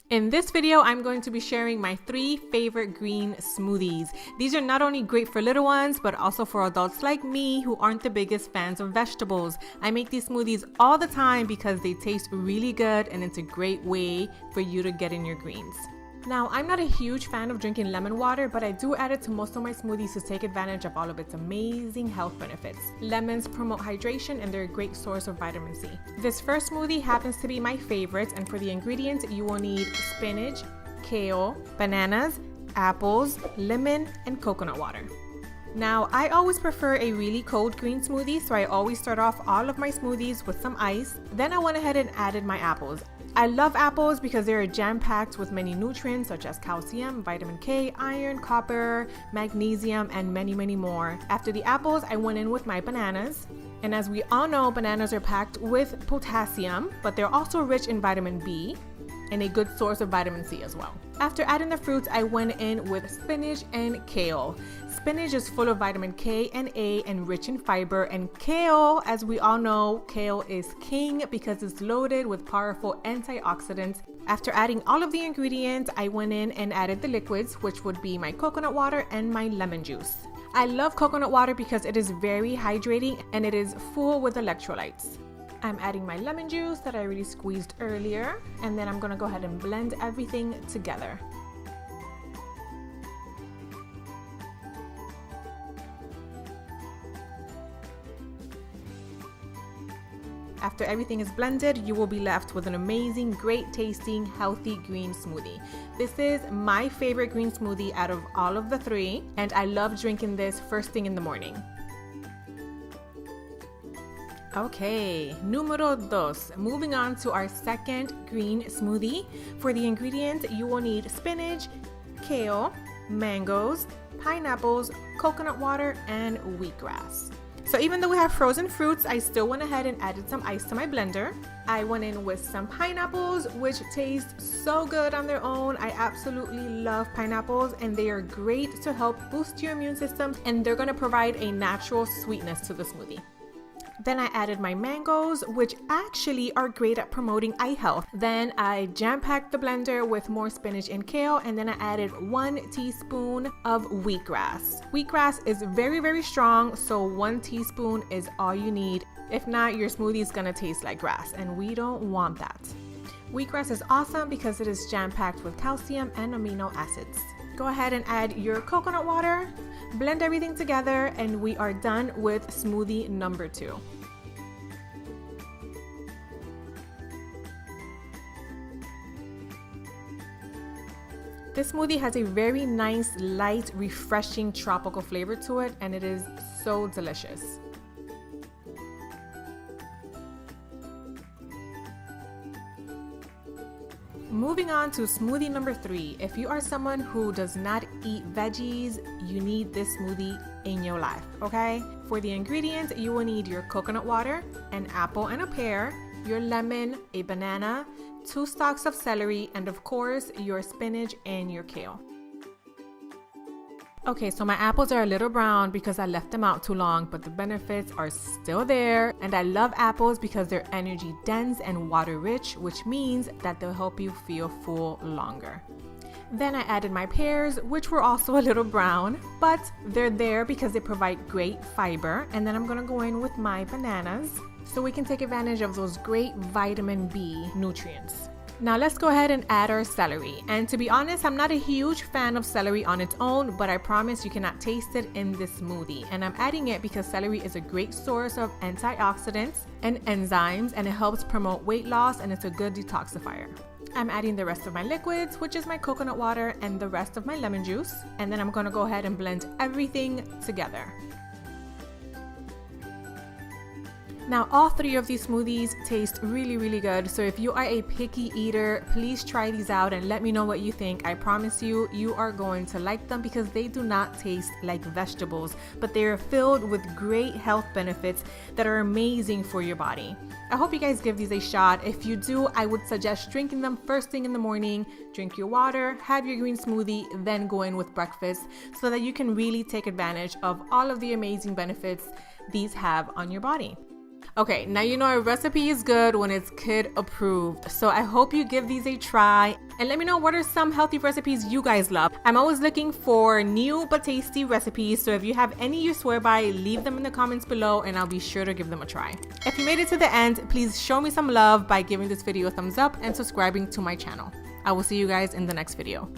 In this video, I'm going to be sharing my 3 favorite green smoothies. These are not only great for little ones, but also for adults like me who aren't the biggest fans of vegetables. I make these smoothies all the time because they taste really good and it's a great way for you to get in your greens. Now, I'm not a huge fan of drinking lemon water, but I do add it to most of my smoothies to take advantage of all of its amazing health benefits. Lemons promote hydration and they're a great source of vitamin C. This first smoothie happens to be my favorite, and for the ingredients, you will need spinach, kale, bananas, apples, lemon, and coconut water. Now, I always prefer a really cold green smoothie, so I always start off all of my smoothies with some ice. Then I went ahead and added my apples. I love apples because they're jam-packed with many nutrients such as calcium, vitamin K, iron, copper, magnesium, and many more. After the apples, I went in with my bananas. And as we all know, bananas are packed with potassium, but they're also rich in vitamin B and a good source of vitamin C as well. After adding the fruits, I went in with spinach and kale. Spinach is full of vitamin K and A and rich in fiber, and kale, as we all know, kale is king because it's loaded with powerful antioxidants. After adding all of the ingredients, I went in and added the liquids, which would be my coconut water and my lemon juice. I love coconut water because it is very hydrating and it is full with electrolytes. I'm adding my lemon juice that I already squeezed earlier, and then I'm gonna go ahead and blend everything together. After everything is blended, you will be left with an amazing, great tasting, healthy green smoothie. This is my favorite green smoothie out of all of the 3, and I love drinking this first thing in the morning. Okay, numero dos. Moving on to our second green smoothie. For the ingredients, you will need spinach, kale, mangoes, pineapples, coconut water, and wheatgrass. So even though we have frozen fruits, I still went ahead and added some ice to my blender. I went in with some pineapples, which taste so good on their own. I absolutely love pineapples, and they are great to help boost your immune system, and they're gonna provide a natural sweetness to the smoothie. Then I added my mangoes, which actually are great at promoting eye health. Then I jam-packed the blender with more spinach and kale, and then I added 1 teaspoon of wheatgrass. Wheatgrass is very strong, so 1 teaspoon is all you need. If not, your smoothie is gonna taste like grass, and we don't want that. Wheatgrass is awesome because it is jam-packed with calcium and amino acids. Go ahead and add your coconut water, blend everything together, and we are done with smoothie number 2. This smoothie has a very nice, light, refreshing tropical flavor to it, and it is so delicious. Moving on to smoothie number 3. If you are someone who does not eat veggies, you need this smoothie in your life, okay? For the ingredients, you will need your coconut water, an apple and a pear, your lemon, a banana, 2 stalks of celery, and of course, your spinach and your kale. Okay, so my apples are a little brown because I left them out too long, but the benefits are still there. And I love apples because they're energy dense and water rich, which means that they'll help you feel full longer. Then I added my pears, which were also a little brown, but they're there because they provide great fiber. And then I'm gonna go in with my bananas so we can take advantage of those great vitamin B nutrients. Now let's go ahead and add our celery. And to be honest, I'm not a huge fan of celery on its own, but I promise you cannot taste it in this smoothie. And I'm adding it because celery is a great source of antioxidants and enzymes, and it helps promote weight loss, and it's a good detoxifier. I'm adding the rest of my liquids, which is my coconut water and the rest of my lemon juice. And then I'm gonna go ahead and blend everything together. Now, all 3 of these smoothies taste really good, so if you are a picky eater, please try these out and let me know what you think. I promise you, you are going to like them because they do not taste like vegetables, but they are filled with great health benefits that are amazing for your body. I hope you guys give these a shot. If you do, I would suggest drinking them first thing in the morning. Drink your water, have your green smoothie, then go in with breakfast so that you can really take advantage of all of the amazing benefits these have on your body. Okay, now you know a recipe is good when it's kid approved. So I hope you give these a try and let me know what are some healthy recipes you guys love. I'm always looking for new but tasty recipes, so if you have any you swear by, leave them in the comments below and I'll be sure to give them a try. If you made it to the end, please show me some love by giving this video a thumbs up and subscribing to my channel. I will see you guys in the next video.